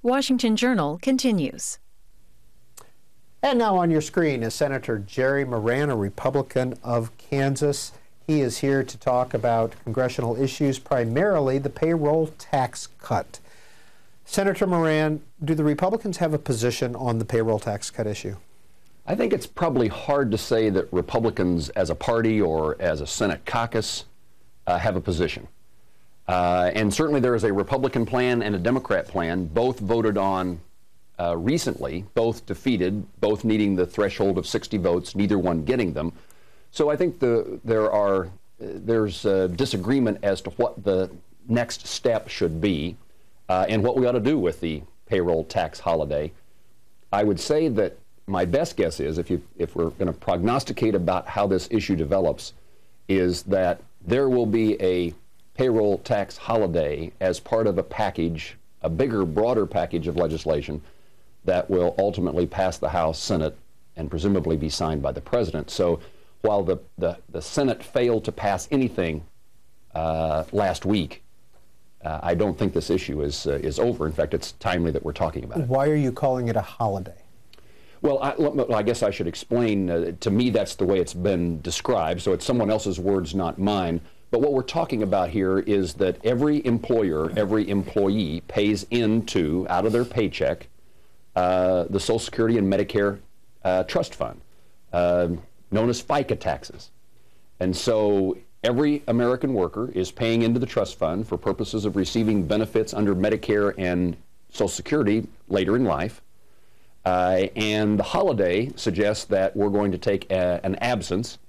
Washington Journal continues. And now on your screen is Senator Jerry Moran, a Republican of Kansas. He is here to talk about congressional issues, primarily the payroll tax cut. Senator Moran, do the Republicans have a position on the payroll tax cut issue? I think it's probably hard to say that Republicans as a party or as a Senate caucus have a position. And certainly there is a Republican plan and a Democrat plan, both voted on recently, both defeated, both needing the threshold of 60 votes, neither one getting them. So I think there's disagreement as to what the next step should be and what we ought to do with the payroll tax holiday. I would say that my best guess is, if we're going to prognosticate about how this issue develops, is that there will be a payroll tax holiday as part of a package, a bigger, broader package of legislation that will ultimately pass the House, Senate, and presumably be signed by the President. So while the Senate failed to pass anything last week, I don't think this issue is over. In fact, it's timely that we're talking about it. Why are you calling it a holiday? Well, I guess I should explain. To me, that's the way it's been described, so it's someone else's words, not mine. But what we're talking about here is that every employer, every employee pays into, out of their paycheck, the Social Security and Medicare trust fund, known as FICA taxes. And so every American worker is paying into the trust fund for purposes of receiving benefits under Medicare and Social Security later in life. And the holiday suggests that we're going to take an absence,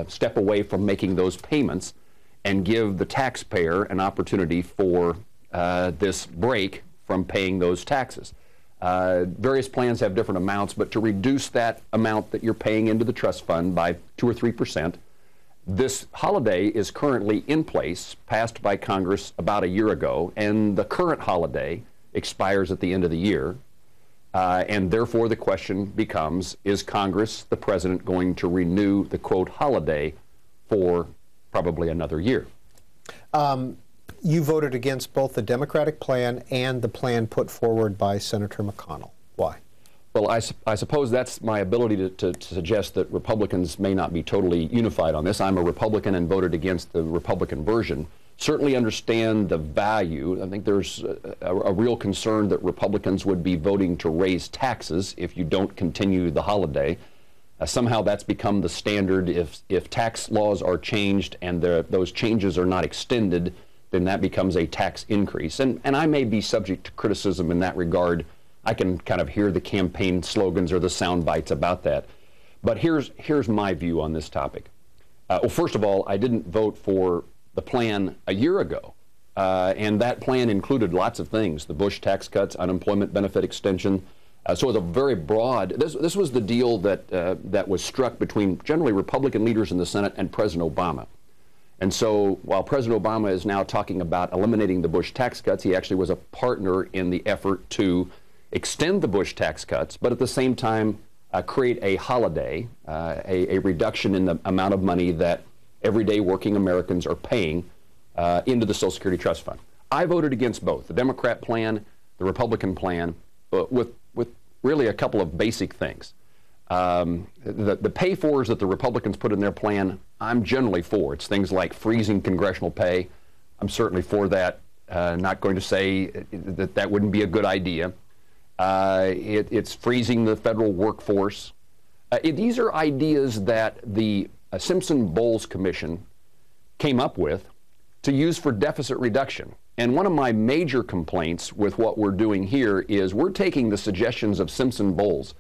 step away from making those payments, and give the taxpayer an opportunity for this break from paying those taxes. Various plans have different amounts, but to reduce that amount that you're paying into the trust fund by 2 or 3%, this holiday is currently in place, passed by Congress about a year ago, and the current holiday expires at the end of the year. And therefore the question becomes, is Congress, the President, going to renew the, quote, holiday for probably another year? You voted against both the Democratic plan and the plan put forward by Senator McConnell. Why? Well, I suppose that's my ability to suggest that Republicans may not be totally unified on this. I'm a Republican and voted against the Republican version. Certainly understand the value. I think there's a real concern that Republicans would be voting to raise taxes if you don't continue the holiday. Somehow that's become the standard. If tax laws are changed and those changes are not extended, then that becomes a tax increase. And I may be subject to criticism in that regard. I can kind of hear the campaign slogans or the sound bites about that. But here's my view on this topic. Well, first of all, I didn't vote for the plan a year ago. And that plan included lots of things: the Bush tax cuts, unemployment benefit extension. So it was a very broad, this was the deal that was struck between generally Republican leaders in the Senate and President Obama. And so while President Obama is now talking about eliminating the Bush tax cuts, he actually was a partner in the effort to extend the Bush tax cuts, but at the same time create a holiday, a reduction in the amount of money that everyday working Americans are paying into the Social Security Trust Fund. I voted against both, the Democrat plan, the Republican plan, with really a couple of basic things. The pay-fors that the Republicans put in their plan, I'm generally for. It's things like freezing congressional pay. I'm certainly for that. Not going to say that wouldn't be a good idea. It's freezing the federal workforce. These are ideas that the Simpson-Bowles Commission came up with to use for deficit reduction. And one of my major complaints with what we're doing here is we're taking the suggestions of Simpson-Bowles,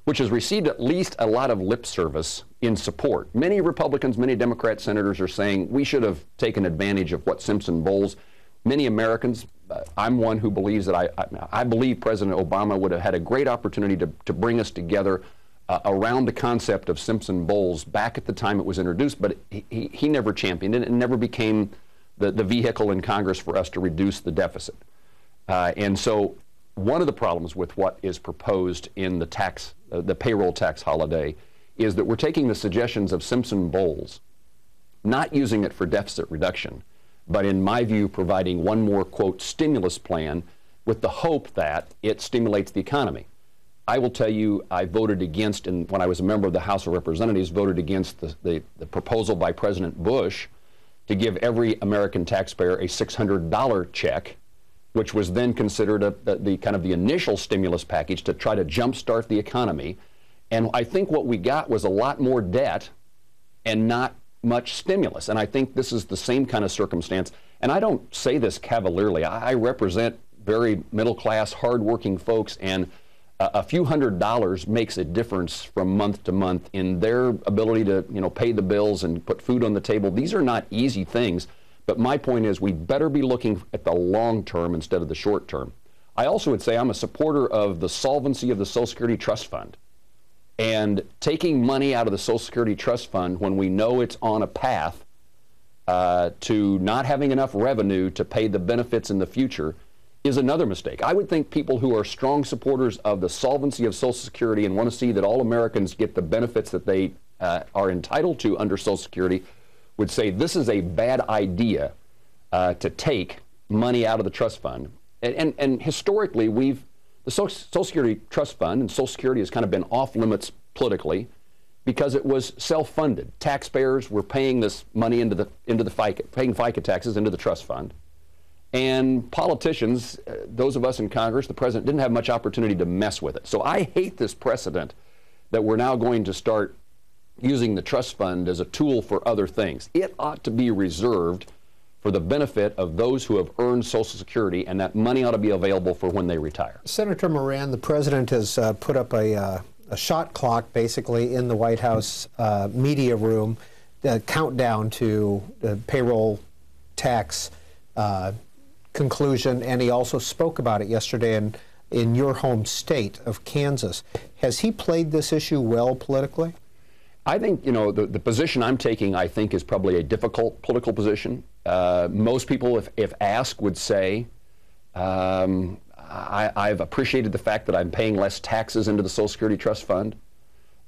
which has received at least a lot of lip service in support. Many Republicans, many Democrat senators are saying we should have taken advantage of what Simpson-Bowles. Many Americans, I'm one who believes that I believe President Obama would have had a great opportunity to bring us together around the concept of Simpson-Bowles back at the time it was introduced, but he never championed it and never became the vehicle in Congress for us to reduce the deficit. And so one of the problems with what is proposed in the payroll tax holiday is that we're taking the suggestions of Simpson-Bowles, not using it for deficit reduction, but in my view providing one more, quote, stimulus plan with the hope that it stimulates the economy. I will tell you, I voted against, and when I was a member of the House of Representatives, voted against the proposal by President Bush to give every American taxpayer a $600 check, which was then considered the kind of the initial stimulus package to try to jumpstart the economy. And I think what we got was a lot more debt and not much stimulus. And I think this is the same kind of circumstance. And I don't say this cavalierly. I represent very middle-class, hard-working folks, and a few $100s makes a difference from month to month in their ability to, pay the bills and put food on the table. These are not easy things, but my point is we better be looking at the long term instead of the short term. I also would say I'm a supporter of the solvency of the Social Security Trust Fund. And taking money out of the Social Security Trust Fund when we know it's on a path to not having enough revenue to pay the benefits in the future is another mistake. I would think people who are strong supporters of the solvency of Social Security and want to see that all Americans get the benefits that they are entitled to under Social Security would say this is a bad idea to take money out of the trust fund. And historically, the Social Security Trust Fund and Social Security has kind of been off limits politically because it was self-funded. Taxpayers were paying this money into the FICA, paying FICA taxes into the trust fund. And politicians, those of us in Congress, the president, didn't have much opportunity to mess with it. So I hate this precedent that we're now going to start using the trust fund as a tool for other things. It ought to be reserved for the benefit of those who have earned Social Security, and that money ought to be available for when they retire. Senator Moran, the president has put up a shot clock basically in the White House media room, countdown to the payroll tax conclusion, and he also spoke about it yesterday in your home state of Kansas. Has he played this issue well politically? I think, the position I'm taking, I think, is probably a difficult political position. Most people, if asked, would say, I've appreciated the fact that I'm paying less taxes into the Social Security Trust Fund,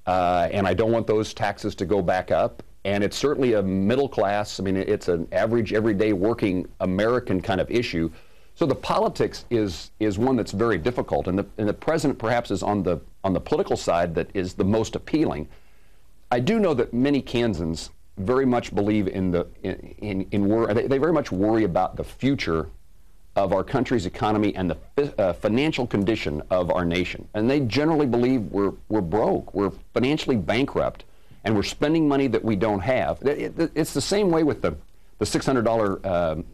and I don't want those taxes to go back up. And it's certainly a middle class, it's an average, everyday working American kind of issue. So the politics is one that's very difficult. And the president perhaps is on the political side that is the most appealing. I do know that many Kansans very much believe they very much worry about the future of our country's economy and the financial condition of our nation. And they generally believe we're broke, we're financially bankrupt, and we're spending money that we don't have. It's the same way with the $600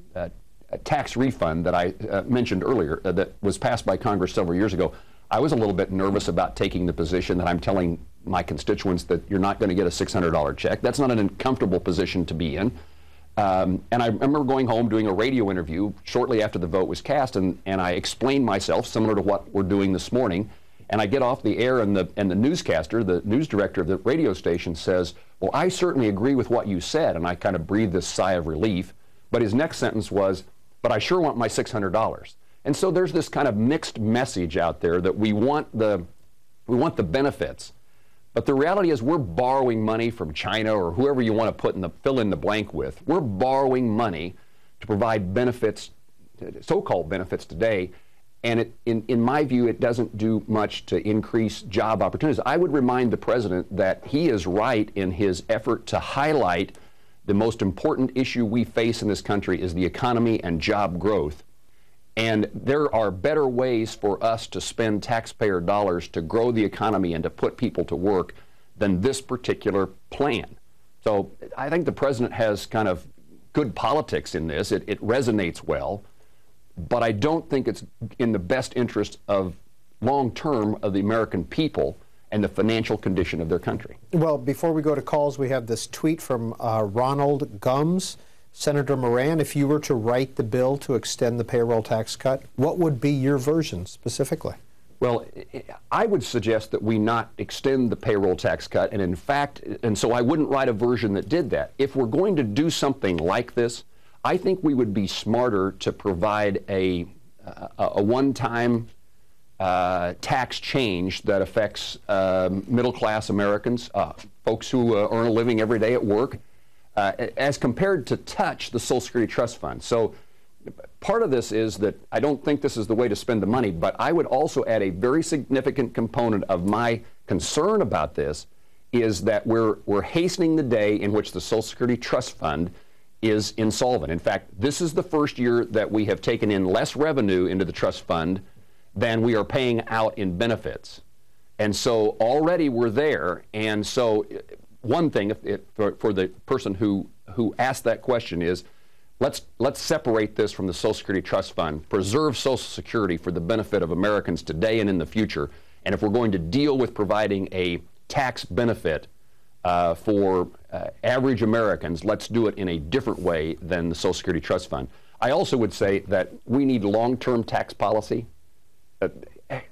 tax refund that I mentioned earlier that was passed by Congress several years ago. I was a little bit nervous about taking the position that I'm telling my constituents that you're not going to get a $600 check. That's not an uncomfortable position to be in. And I remember going home doing a radio interview shortly after the vote was cast, and I explained myself similar to what we're doing this morning. And I get off the air, and the newscaster, the news director of the radio station, says, "Well, I certainly agree with what you said." And I kind of breathed this sigh of relief. But his next sentence was, "But I sure want my $600. And so there's this kind of mixed message out there that we want the benefits. But the reality is we're borrowing money from China or whoever you want to fill in the blank with. We're borrowing money to provide benefits, so-called benefits today. And in my view, it doesn't do much to increase job opportunities. I would remind the president that he is right in his effort to highlight the most important issue we face in this country is the economy and job growth. And there are better ways for us to spend taxpayer dollars to grow the economy and to put people to work than this particular plan. So I think the president has kind of good politics in this. It resonates well. But I don't think it's in the best interest of long-term of the American people and the financial condition of their country. Well, before we go to calls, we have this tweet from Ronald Gums. Senator Moran, if you were to write the bill to extend the payroll tax cut, what would be your version specifically? Well, I would suggest that we not extend the payroll tax cut, and in fact, and so I wouldn't write a version that did that. If we're going to do something like this, I think we would be smarter to provide a one-time tax change that affects middle-class Americans, folks who earn a living every day at work, as compared to touch the Social Security Trust Fund. So part of this is that I don't think this is the way to spend the money, but I would also add a very significant component of my concern about this is that we're hastening the day in which the Social Security Trust Fund is insolvent. In fact, this is the first year that we have taken in less revenue into the trust fund than we are paying out in benefits. And so already we're there. And so one thing for the person who asked that question is, let's separate this from the Social Security Trust Fund, preserve Social Security for the benefit of Americans today and in the future. And if we're going to deal with providing a tax benefit for average Americans, let's do it in a different way than the Social Security Trust Fund. I also would say that we need long-term tax policy.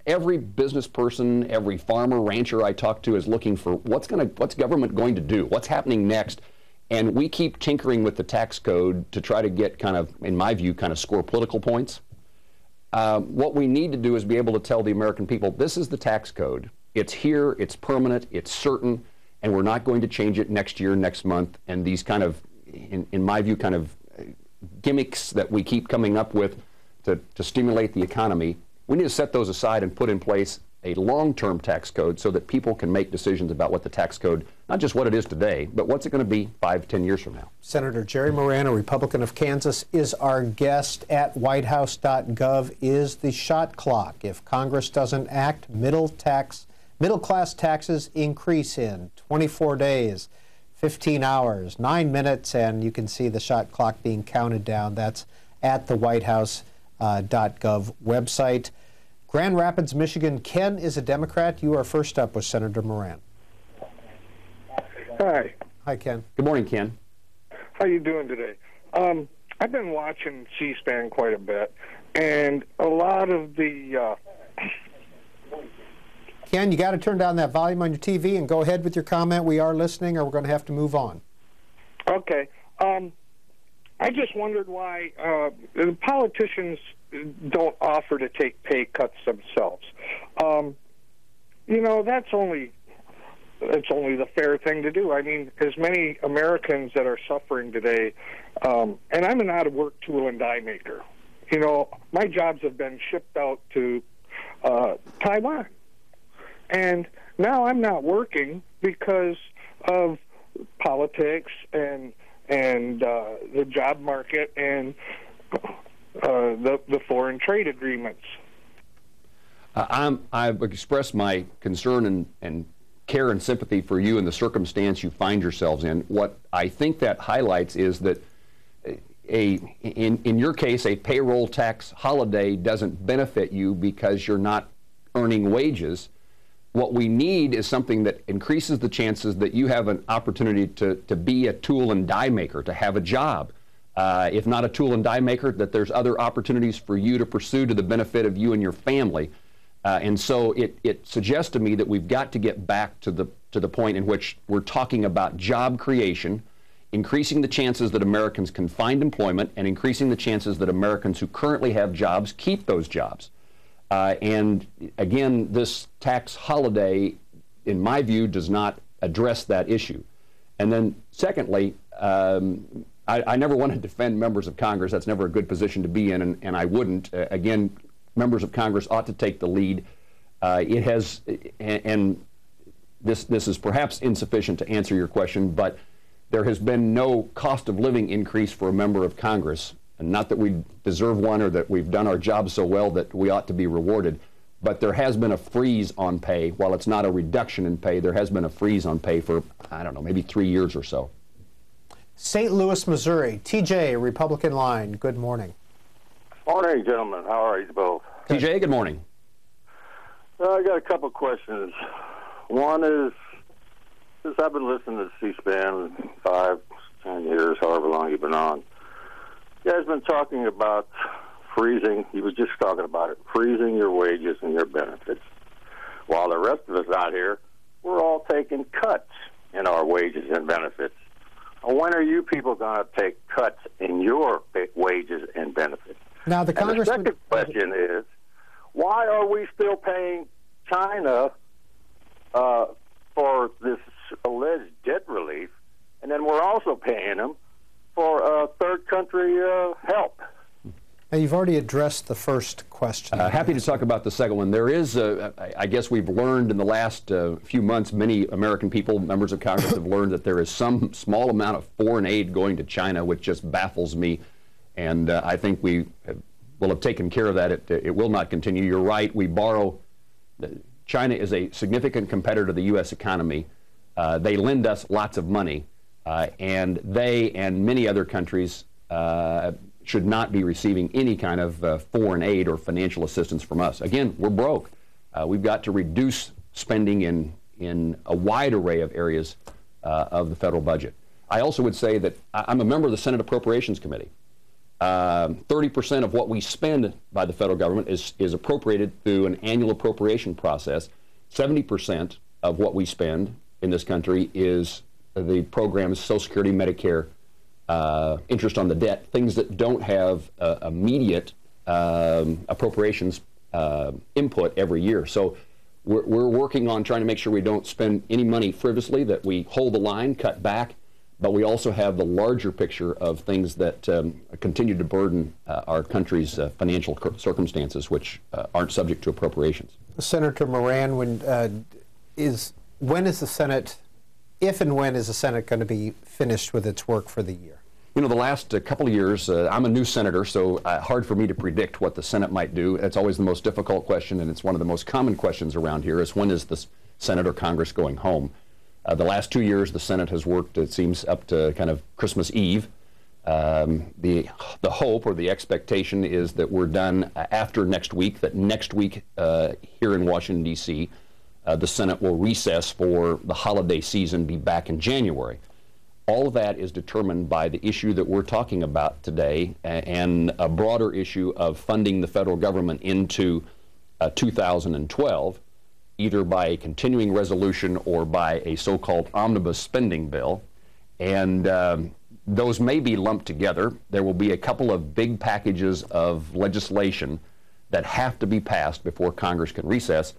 Every business person, every farmer, rancher I talk to is looking for what's government going to do? What's happening next? And we keep tinkering with the tax code to try to get kind of, in my view, kind of score political points. What we need to do is be able to tell the American people, this is the tax code. It's here, it's permanent, it's certain, and we're not going to change it next year, next month. And these kind of, in my view, kind of gimmicks that we keep coming up with to stimulate the economy, we need to set those aside and put in place a long-term tax code so that people can make decisions about what the tax code, not just what it is today, but what's it going to be 5, 10 years from now. Senator Jerry Moran, a Republican of Kansas, is our guest. At whitehouse.gov is the shot clock. If Congress doesn't act, middle-class taxes increase in 24 days, 15 hours, 9 minutes, and you can see the shot clock being counted down. That's at the whitehouse.gov website. Grand Rapids, Michigan. Ken is a Democrat. You are first up with Senator Moran. Hi. Hi, Ken. Good morning, Ken. How you doing today? I've been watching C-SPAN quite a bit, and a lot of the... Ken, you got to turn down that volume on your TV and go ahead with your comment. We are listening, or we're going to have to move on. Okay. I just wondered why the politicians don't offer to take pay cuts themselves. You know, it's only the fair thing to do. I mean, as many Americans that are suffering today, and I'm an out-of-work tool and die maker. You know, my jobs have been shipped out to Taiwan. And now I'm not working because of politics and the job market and the foreign trade agreements. I've expressed my concern and care and sympathy for you and the circumstance you find yourselves in. What I think that highlights is that in your case, a payroll tax holiday doesn't benefit you because you're not earning wages. What we need is something that increases the chances that you have an opportunity to be a tool and die maker, to have a job. If not a tool and die maker, that there's other opportunities for you to pursue to the benefit of you and your family. And so it suggests to me that we've got to get back to the point in which we're talking about job creation, increasing the chances that Americans can find employment, and increasing the chances that Americans who currently have jobs keep those jobs. And again, this tax holiday, in my view, does not address that issue. And then secondly, I never want to defend members of Congress. That's never a good position to be in, and I wouldn't. Again, members of Congress ought to take the lead. It has, and this is perhaps insufficient to answer your question, but there has been no cost of living increase for a member of Congress. And not that we deserve one or that we've done our job so well that we ought to be rewarded, but there has been a freeze on pay. While it's not a reduction in pay, there has been a freeze on pay for, I don't know, maybe 3 years or so. St. Louis, Missouri. TJ, Republican line. Good morning. Morning, gentlemen. How are you both? TJ, good morning. I got a couple of questions. One is, since I've been listening to C-SPAN 5, 10 years, however long you've been on, you guys been talking about freezing. He was just talking about it, freezing your wages and your benefits. While the rest of us out here, we're all taking cuts in our wages and benefits. When are you people going to take cuts in your wages and benefits? Now, the Congressman... The second question is, why are we still paying China for this alleged debt relief, and then we're also paying them for third country help? Now, you've already addressed the first question. Happy to talk about the second one. There is, I guess we've learned in the last few months, many American people, members of Congress, have learned that there is some small amount of foreign aid going to China, which just baffles me. And I think we will have taken care of that. It will not continue. You're right. We borrow. China is a significant competitor to the U.S. economy. They lend us lots of money, and they and many other countries should not be receiving any kind of foreign aid or financial assistance from us. Again, we're broke. We've got to reduce spending in a wide array of areas of the federal budget. I also would say that I'm a member of the Senate Appropriations Committee. 30% of what we spend by the federal government is appropriated through an annual appropriation process. 70% of what we spend in this country is the programs Social Security, Medicare, interest on the debt, things that don't have immediate appropriations input every year. So we're working on trying to make sure we don't spend any money frivolously, that we hold the line, cut back, but we also have the larger picture of things that continue to burden our country's financial circumstances, which aren't subject to appropriations. Senator Moran, when is the Senate, if and when is the Senate going to be finished with its work for the year? You know, the last couple of years, I'm a new senator, so hard for me to predict what the Senate might do. It's always the most difficult question, and it's one of the most common questions around here, is when is the Senate or Congress going home? The last 2 years, the Senate has worked, it seems, up to kind of Christmas Eve. The hope or the expectation is that we're done after next week, that next week here in Washington, D.C., the Senate will recess for the holiday season, be back in January. All of that is determined by the issue that we're talking about today and a broader issue of funding the federal government into 2012, either by a continuing resolution or by a so-called omnibus spending bill. And those may be lumped together. There will be a couple of big packages of legislation that have to be passed before Congress can recess,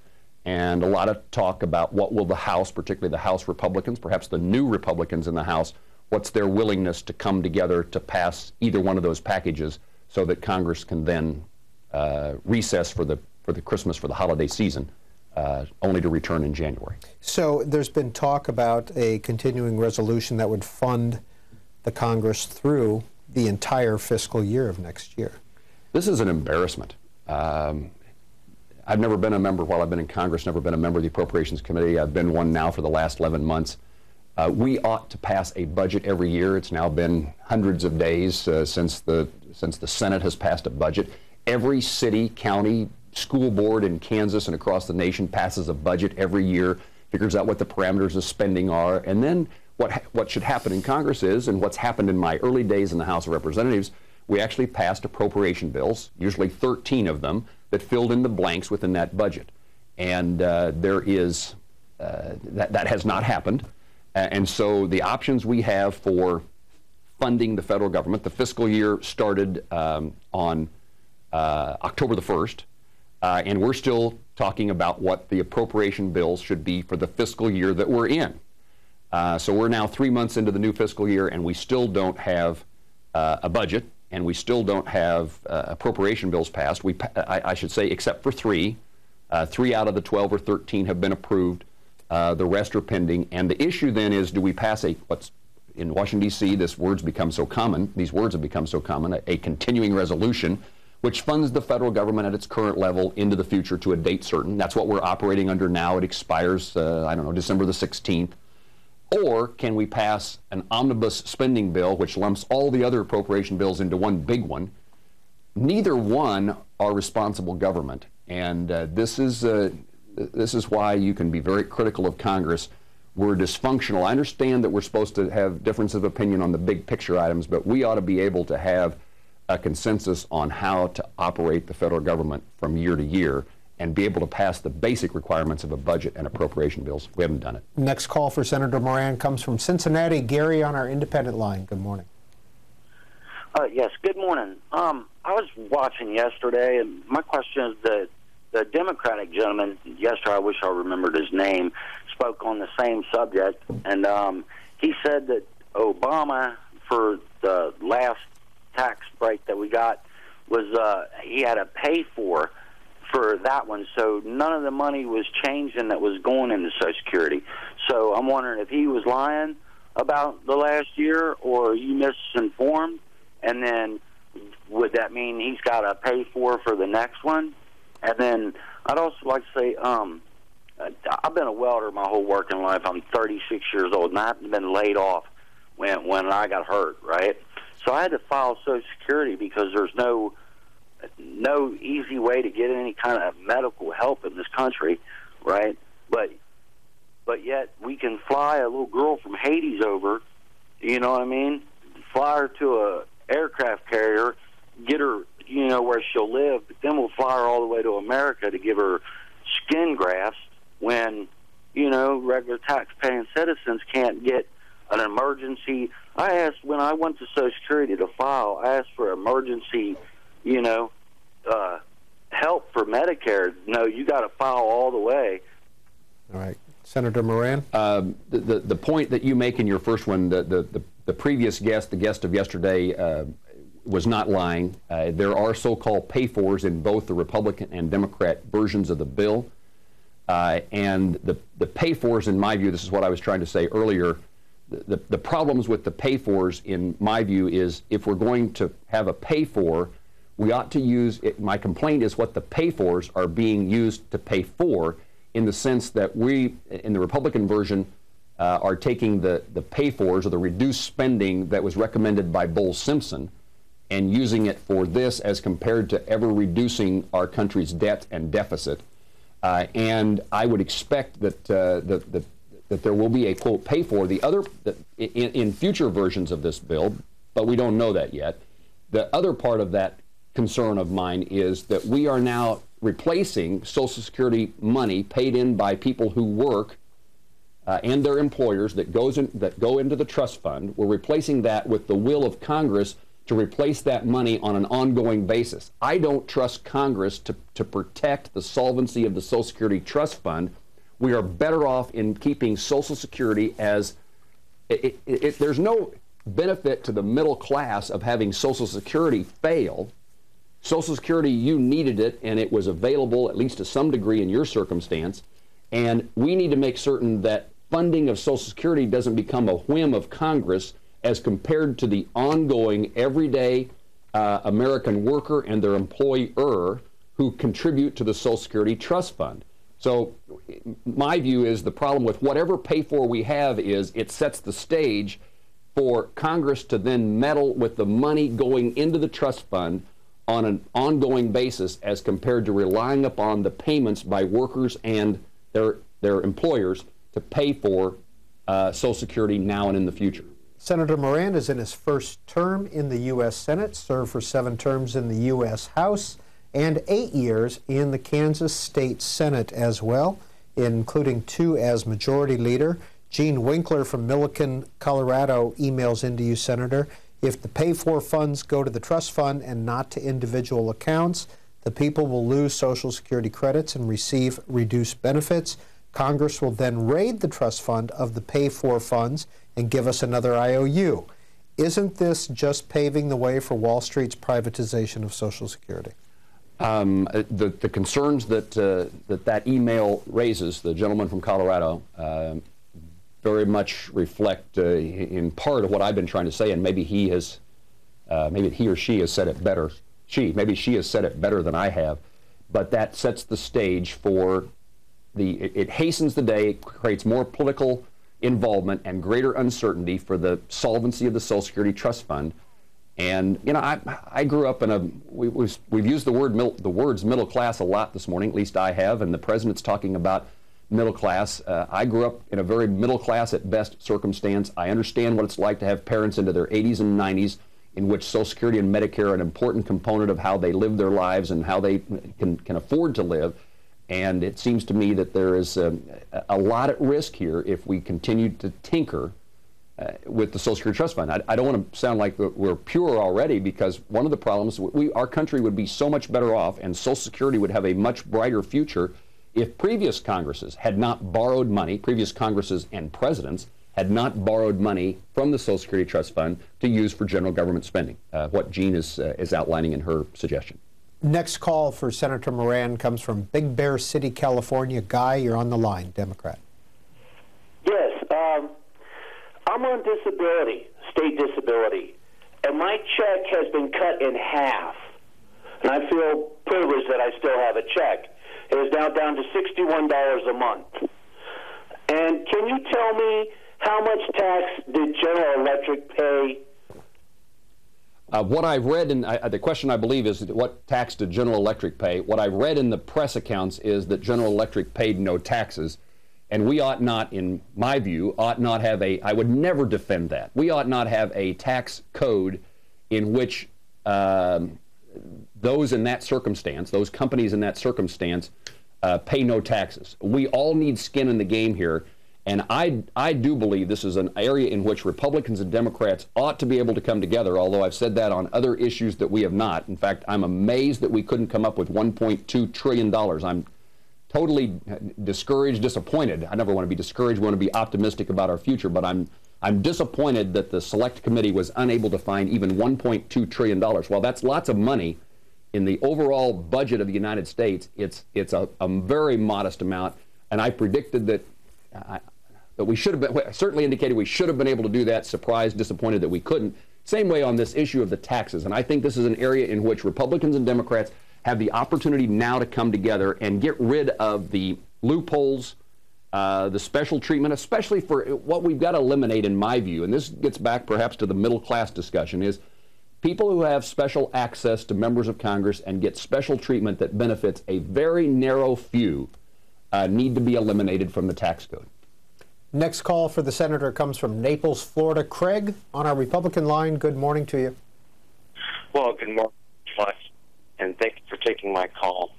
and a lot of talk about what will the House, particularly the House Republicans, perhaps the new Republicans in the House, what's their willingness to come together to pass either one of those packages so that Congress can then recess for the Christmas, for the holiday season, only to return in January. So there's been talk about a continuing resolution that would fund the Congress through the entire fiscal year of next year. This is an embarrassment. I've never been a member, while I've been in Congress, never been a member of the Appropriations Committee. I've been one now for the last 11 months. We ought to pass a budget every year. It's now been hundreds of days since the Senate has passed a budget. Every city, county, school board in Kansas and across the nation passes a budget every year, figures out what the parameters of spending are, and then what should happen in Congress is, and what's happened in my early days in the House of Representatives, we actually passed appropriation bills, usually 13 of them, that filled in the blanks within that budget. And there is, that has not happened. And so the options we have for funding the federal government, the fiscal year started on October the 1st, and we're still talking about what the appropriation bills should be for the fiscal year that we're in. So we're now 3 months into the new fiscal year, and we still don't have a budget, and we still don't have appropriation bills passed. I should say, except for three. 3 out of the 12 or 13 have been approved. The rest are pending. And the issue then is, do we pass what's in Washington, D.C., these words have become so common, a continuing resolution, which funds the federal government at its current level into the future to a date certain. That's what we're operating under now. It expires, I don't know, December the 16th. Or can we pass an omnibus spending bill, which lumps all the other appropriation bills into one big one? Neither one are responsible government. And this is why you can be very critical of Congress. We're dysfunctional. I understand that we're supposed to have difference of opinion on the big picture items, but we ought to be able to have a consensus on how to operate the federal government from year to year and be able to pass the basic requirements of a budget and appropriation bills. We haven't done it. Next call for Senator Moran comes from Cincinnati. Gary on our independent line. Good morning. Yes, good morning. I was watching yesterday, and my question is the Democratic gentleman yesterday, I wish I remembered his name, spoke on the same subject, and he said that Obama, for the last tax break that we got, was he had to pay for that one, so none of the money was changing that was going into Social Security. So I'm wondering if he was lying about the last year, or you misinformed, and then would that mean he's got to pay for the next one? And then I'd also like to say, I've been a welder my whole working life. I'm 36 years old, and I've been laid off when I got hurt, right? So I had to file Social Security because there's no easy way to get any kind of medical help in this country, right? But yet we can fly a little girl from Hades over, you know what I mean? Fly her to a aircraft carrier, get her, you know, where she'll live, but then we'll fly her all the way to America to give her skin grafts when, you know, regular tax-paying citizens can't get an emergency. I asked, when I went to Social Security to file, I asked for emergency, you know, help for Medicare. No, you got to file all the way. All right. Senator Moran? The point that you make in your first one, the previous guest, the guest of yesterday, was not lying. There are so-called pay-fors in both the Republican and Democrat versions of the bill. And the pay-fors, in my view, this is what I was trying to say earlier, the problems with the pay-fors, in my view, is if we're going to have a pay-for, we ought to use, my complaint is what the pay-fors are being used to pay for, in the sense that we, in the Republican version, are taking the pay-fors, or the reduced spending that was recommended by Bowles Simpson, and using it for this as compared to ever reducing our country's debt and deficit. And I would expect that that there will be a, quote, pay-for. The other, in future versions of this bill, but we don't know that yet, the other part of that concern of mine is that we are now replacing Social Security money paid in by people who work and their employers that go into the trust fund. We're replacing that with the will of Congress to replace that money on an ongoing basis. I don't trust Congress to protect the solvency of the Social Security Trust Fund. We are better off in keeping Social Security as there's no benefit to the middle class of having Social Security fail. Social Security, you needed it, and it was available, at least to some degree in your circumstance, and we need to make certain that funding of Social Security doesn't become a whim of Congress as compared to the ongoing, everyday American worker and their employer who contribute to the Social Security Trust Fund. So my view is the problem with whatever pay-for we have is it sets the stage for Congress to then meddle with the money going into the trust fund on an ongoing basis as compared to relying upon the payments by workers and their employers to pay for Social Security now and in the future. Senator Moran is in his first term in the U.S. Senate, served for 7 terms in the U.S. House, and 8 years in the Kansas State Senate as well, including 2 as Majority Leader. Gene Winkler from Milliken, Colorado, emails into you, Senator. If the pay-for funds go to the trust fund and not to individual accounts, the people will lose Social Security credits and receive reduced benefits. Congress will then raid the trust fund of the pay-for funds and give us another IOU. Isn't this just paving the way for Wall Street's privatization of Social Security? The concerns that email raises, the gentleman from Colorado, very much reflect in part of what I've been trying to say, and maybe he or she has said it better. Maybe she has said it better than I have, but that sets the stage for it hastens the day, it creates more political involvement and greater uncertainty for the solvency of the Social Security Trust Fund. And you know, I grew up in we've used the words middle class a lot this morning, at least I have, and the president's talking about middle class. I grew up in a very middle class at best circumstance. I understand what it's like to have parents into their 80s and 90s in which Social Security and Medicare are an important component of how they live their lives and how they can afford to live. And it seems to me that there is a lot at risk here if we continue to tinker with the Social Security Trust Fund. I don't want to sound like we're pure already, because one of the problems, our country would be so much better off and Social Security would have a much brighter future if previous Congresses had not borrowed money, previous Congresses and presidents had not borrowed money from the Social Security Trust Fund to use for general government spending, what Jean is outlining in her suggestion. Next call for Senator Moran comes from Big Bear City, California. Guy, you're on the line, Democrat. Yes, I'm on disability, state disability, and my check has been cut in half. And I feel privileged that I still have a check. It is now down to $61 a month. And can you tell me how much tax did General Electric pay? What I've read, the question I believe is what tax did General Electric pay? What I've read in the press accounts is that General Electric paid no taxes. And we ought not, in my view, have I would never defend that. We ought not have a tax code in which those in that circumstance, those companies in that circumstance, pay no taxes. We all need skin in the game here. And I do believe this is an area in which Republicans and Democrats ought to be able to come together, although I've said that on other issues that we have not. In fact, I'm amazed that we couldn't come up with $1.2 trillion. I'm totally discouraged, disappointed. I never want to be discouraged. We want to be optimistic about our future, but I'm disappointed that the Select Committee was unable to find even $1.2 trillion. While that's lots of money, in the overall budget of the United States, it's a very modest amount, and I predicted that we should have been, certainly indicated we should have been able to do that, surprised, disappointed that we couldn't. Same way on this issue of the taxes, and I think this is an area in which Republicans and Democrats have the opportunity now to come together and get rid of the loopholes, the special treatment, especially for what we've got to eliminate, in my view, and this gets back perhaps to the middle class discussion, is people who have special access to members of Congress and get special treatment that benefits a very narrow few need to be eliminated from the tax code. Next call for the senator comes from Naples, Florida. Craig, on our Republican line, good morning to you. Well, good morning, and thank you for taking my call.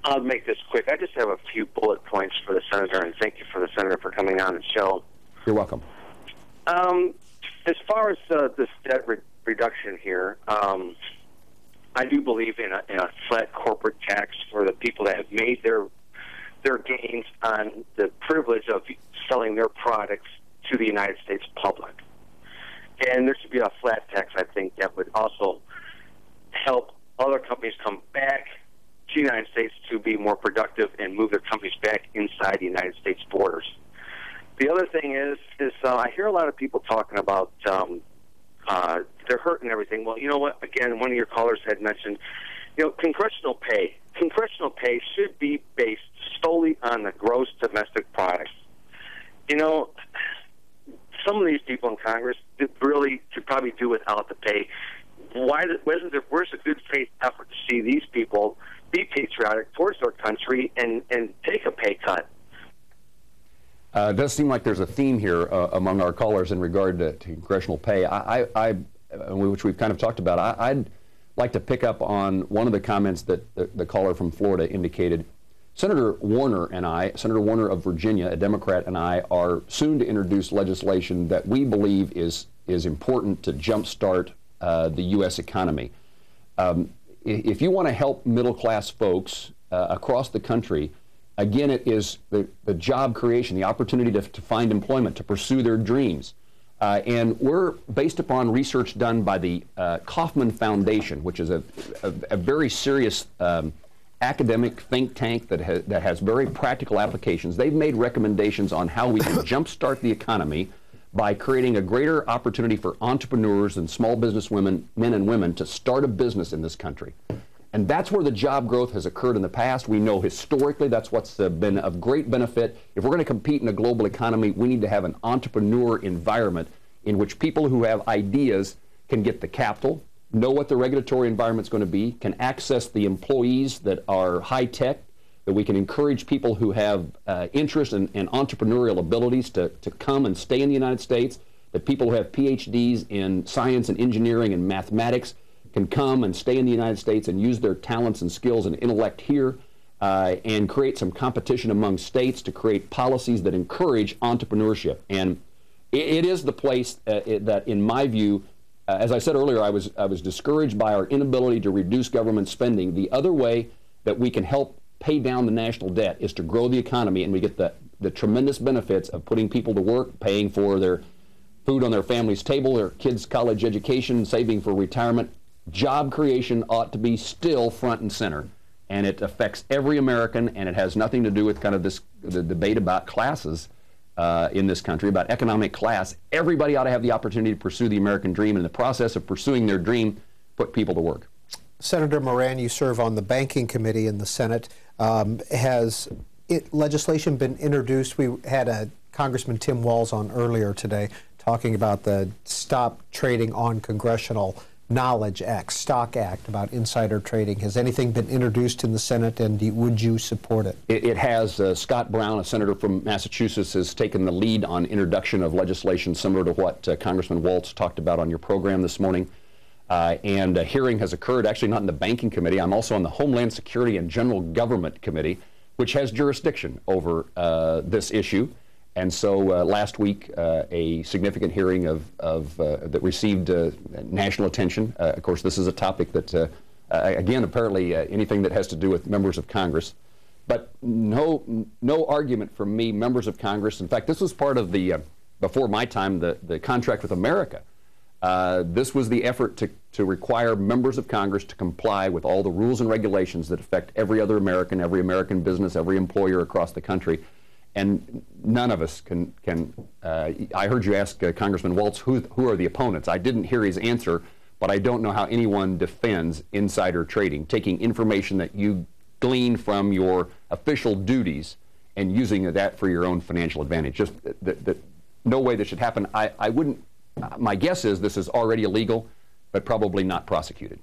I'll make this quick. I just have a few bullet points for the senator, and thank you for the senator for coming on the show. You're welcome. As far as this debt reduction here, I do believe in a flat corporate tax for the people that have made their gains on the privilege of selling their products to the United States public. And there should be a flat tax, I think, that would also help other companies come back to the United States to be more productive and move their companies back inside the United States borders. The other thing is I hear a lot of people talking about they're hurting everything. Well, you know what? Again, one of your callers had mentioned, congressional pay. Congressional pay should be based solely on the gross domestic product. Some of these people in Congress really could probably do without the pay. Where's the good faith effort to see these people be patriotic towards their country and take a pay cut? It does seem like there's a theme here among our callers in regard to congressional pay, which we've kind of talked about. I'd like to pick up on one of the comments that the caller from Florida indicated. Senator Warner of Virginia, a Democrat, and I are soon to introduce legislation that we believe is important to jumpstart the U.S. economy. If you want to help middle-class folks across the country, again, it is the job creation, the opportunity to find employment, to pursue their dreams. And we're based upon research done by the Kauffman Foundation, which is a very serious academic think tank that has very practical applications. They've made recommendations on how we can jumpstart the economy by creating a greater opportunity for entrepreneurs and small business men and women to start a business in this country. And that's where the job growth has occurred in the past. We know historically that's what's been of great benefit. If we're going to compete in a global economy, we need to have an entrepreneur environment in which people who have ideas can get the capital, know what the regulatory environment's going to be, can access the employees that are high-tech, that we can encourage people who have interest and entrepreneurial abilities to come and stay in the United States, that people who have PhDs in science and engineering and mathematics can come and stay in the United States and use their talents and skills and intellect here and create some competition among states to create policies that encourage entrepreneurship. And it is the place that, in my view, as I said earlier, I was discouraged by our inability to reduce government spending. The other way that we can help pay down the national debt is to grow the economy, and we get the the tremendous benefits of putting people to work, paying for their food on their family's table, their kids' college education, saving for retirement. Job creation ought to be still front and center. And it affects every American, and it has nothing to do with kind of the debate about classes in this country, about economic class. Everybody ought to have the opportunity to pursue the American dream, and in the process of pursuing their dream, put people to work. Senator Moran, you serve on the Banking Committee in the Senate. Has legislation been introduced? We had Congressman Tim Walz on earlier today talking about the Stop Trading on Congressional Knowledge Act, Stock Act, about insider trading. Has anything been introduced in the Senate, and would you support it? It has. Scott Brown, a senator from Massachusetts, has taken the lead on introduction of legislation similar to what Congressman Walz talked about on your program this morning. And a hearing has occurred, actually not in the Banking Committee. I'm also on the Homeland Security and General Government Committee, which has jurisdiction over this issue. And so last week, a significant hearing that received national attention. Of course, this is a topic that, again, apparently anything that has to do with members of Congress. But no argument from me, members of Congress. In fact, this was part of the, before my time, the Contract with America. This was the effort to require members of Congress to comply with all the rules and regulations that affect every other American, every American business, every employer across the country. And none of us can I heard you ask Congressman Walz, who are the opponents? I didn't hear his answer, but I don't know how anyone defends insider trading, taking information that you glean from your official duties and using that for your own financial advantage. Just no way this should happen. I wouldn't. My guess is this is already illegal, but probably not prosecuted.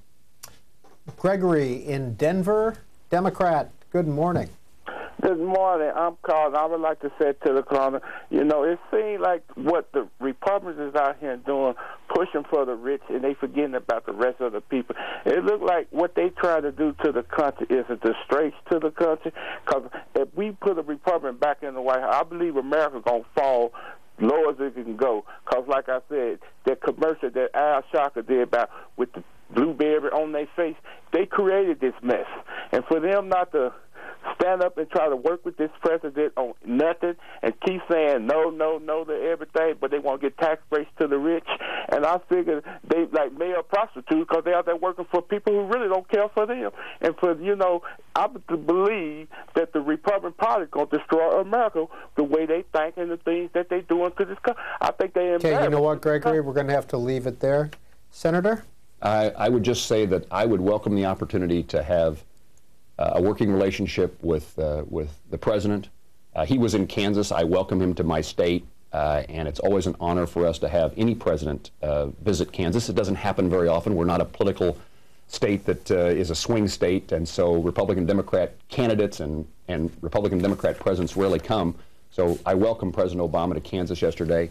Gregory in Denver, Democrat, good morning. Good morning. I'm calling. I would like to say to the caller, it seems like what the Republicans is out here doing, pushing for the rich, and they forgetting about the rest of the people. It looks like what they try to do to the country is a disgrace to the country, because if we put a Republican back in the White House, I believe America's going to fall low as it can go. Because, like I said, that commercial that Al Sharpton did about with the blueberry on their face, they created this mess. And for them not to stand up and try to work with this president on nothing and keep saying no to everything, but they want to get tax breaks to the rich. And I figure they like male prostitutes because they're out there working for people who really don't care for them. And I believe that the Republican Party is going to destroy America the way they think and the things that they're doing to this country. I think they Okay, you know what, Gregory? We're going to have to leave it there. Senator? I would just say that I would welcome the opportunity to have a working relationship with the president. He was in Kansas. I welcome him to my state, and it's always an honor for us to have any president visit Kansas. It doesn't happen very often. We're not a political state that is a swing state, and so Republican-Democrat candidates and Republican-Democrat presidents rarely come. So I welcome President Obama to Kansas yesterday.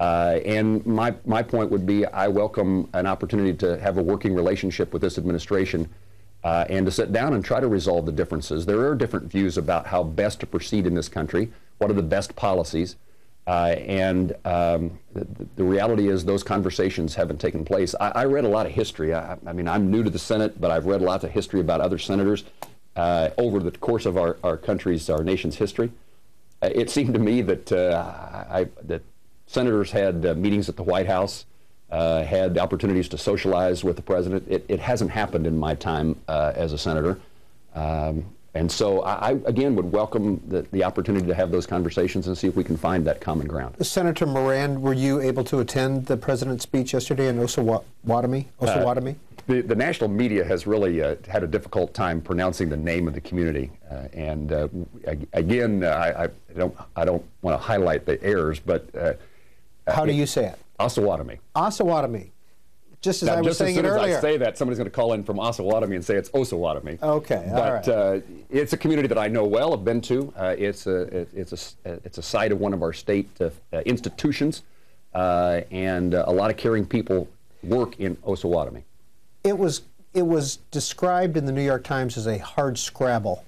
And my point would be I welcome an opportunity to have a working relationship with this administration and to sit down and try to resolve the differences. There are different views about how best to proceed in this country, what are the best policies, and the reality is those conversations haven't taken place. I read a lot of history. I mean, I'm new to the Senate, but I've read lots of history about other senators over the course of our nation's history. It seemed to me that that senators had meetings at the White House, had opportunities to socialize with the president. It hasn't happened in my time as a senator. And so I, again, would welcome the opportunity to have those conversations and see if we can find that common ground. Senator Moran, were you able to attend the president's speech yesterday in Osawatomie? The national media has really had a difficult time pronouncing the name of the community. Again, I don't want to highlight the errors, but... How do you say it? Osawatomie. Osawatomie. Just as I was saying it earlier. Just as soon as I say that, somebody's going to call in from Osawatomie and say it's Osawatomie. Okay, all right. But it's a community that I know well, have been to. It's a site of one of our state institutions, and a lot of caring people work in Osawatomie. It was described in the New York Times as a hard scrabble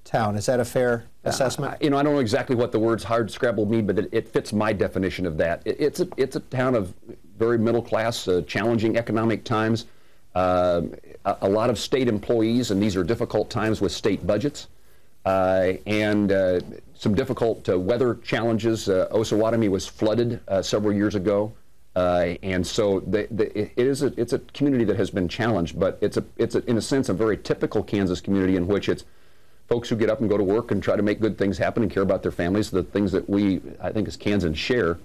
town. Is that a fair assessment? I don't know exactly what the words hard scrabble mean, but it fits my definition of that. It's a town of very middle class, challenging economic times, a lot of state employees, and these are difficult times with state budgets. and some difficult weather challenges. Osawatomie was flooded several years ago, and so it's a community that has been challenged, but it's in a sense a very typical Kansas community in which it's folks who get up and go to work and try to make good things happen and care about their families, the things that we, I think, as Kansans share.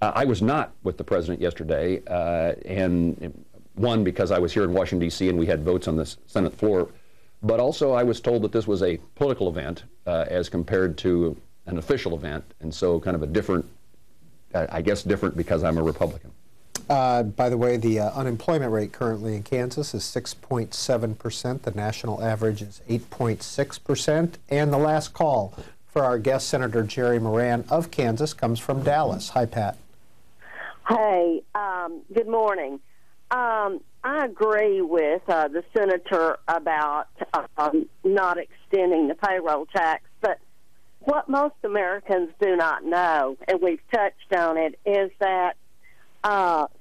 I was not with the president yesterday, and one, because I was here in Washington, D.C., and we had votes on the Senate floor, but also I was told that this was a political event as compared to an official event, and so kind of a different, I guess different because I'm a Republican. By the way, the unemployment rate currently in Kansas is 6.7%. The national average is 8.6%. And the last call for our guest, Senator Jerry Moran of Kansas, comes from Dallas. Hi, Pat. Hey, good morning. I agree with the senator about not extending the payroll tax, but what most Americans do not know, and we've touched on it, is that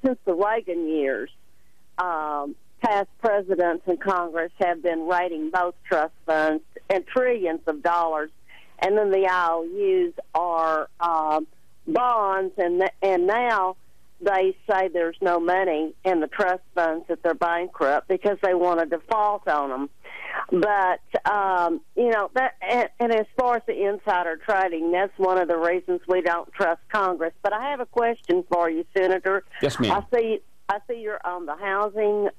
since the Reagan years, past presidents and Congress have been raiding both trust funds and trillions of dollars, and then the IOUs are bonds, and now they say there's no money in the trust funds, that they're bankrupt because they want to default on them. But, you know, that, and as far as the insider trading, that's one of the reasons we don't trust Congress. But I have a question for you, Senator. Yes, ma'am. I see you're on the Housing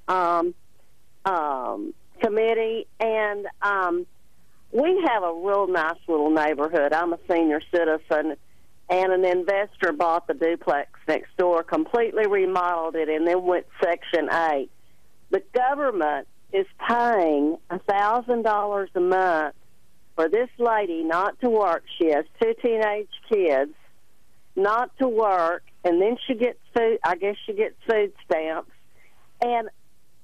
Committee, and we have a real nice little neighborhood. I'm a senior citizen, and an investor bought the duplex next door, completely remodeled it, and then went Section 8. The government is paying $1,000 a month for this lady not to work. She has 2 teenage kids, not to work, and then she gets food. I guess she gets food stamps, and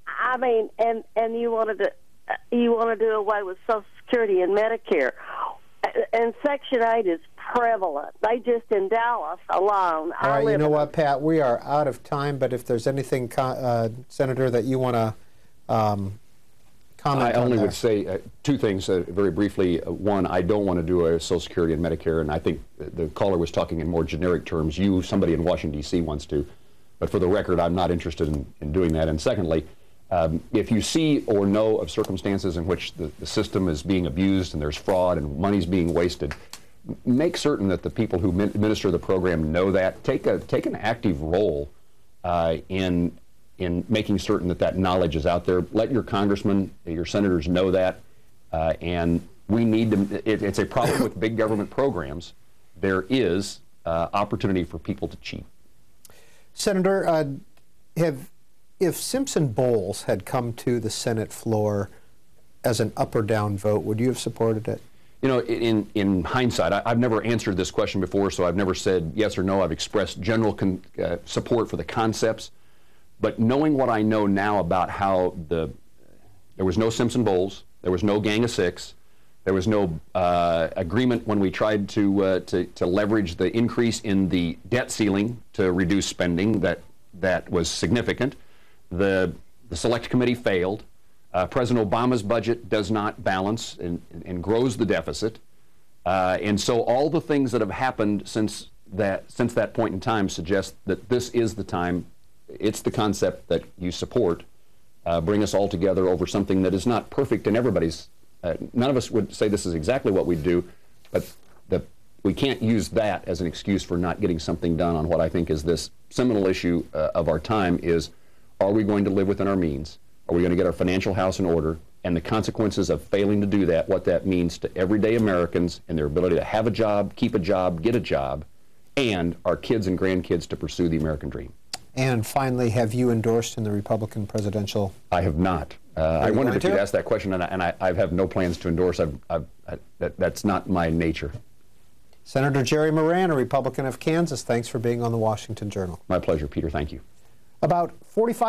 I mean, and you want to do away with Social Security and Medicare, and Section 8 is prevalent. They just in Dallas alone. All right, you know what, Pat? We are out of time, but if there's anything, Senator, that you want to comment I only would say 2 things very briefly. One, I don't want to do a Social Security and Medicare, and I think the caller was talking in more generic terms. Somebody in Washington, D.C. wants to. But for the record, I'm not interested in doing that. And secondly, if you see or know of circumstances in which the system is being abused and there's fraud and money's being wasted, make certain that the people who administer the program know that. Take an active role in making certain that knowledge is out there. Let your congressmen, your senators know that, and we need to. It's a problem with big government programs. There is opportunity for people to cheat. Senator, if Simpson-Bowles had come to the Senate floor as an up or down vote, would you have supported it? You know, in hindsight, I've never answered this question before, so I've never said yes or no. I've expressed general support for the concepts. But knowing what I know now about how there was no Simpson-Bowles, there was no Gang of Six, there was no agreement when we tried to leverage the increase in the debt ceiling to reduce spending that was significant. The Select Committee failed. President Obama's budget does not balance and grows the deficit. And so all the things that have happened since that point in time suggest that this is the time. It's the concept that you support. Bring us all together over something that is not perfect in everybody's. None of us would say this is exactly what we do, but we can't use that as an excuse for not getting something done on what I think is this seminal issue of our time is, are we going to live within our means? Are we going to get our financial house in order? And the consequences of failing to do that, what that means to everyday Americans and their ability to have a job, keep a job, get a job, and our kids and grandkids to pursue the American dream. And finally, have you endorsed in the Republican presidential? I have not. I wondered if you'd ask that question, and I have no plans to endorse. That's not my nature. Senator Jerry Moran, a Republican of Kansas, thanks for being on the Washington Journal. My pleasure, Peter. Thank you. About 45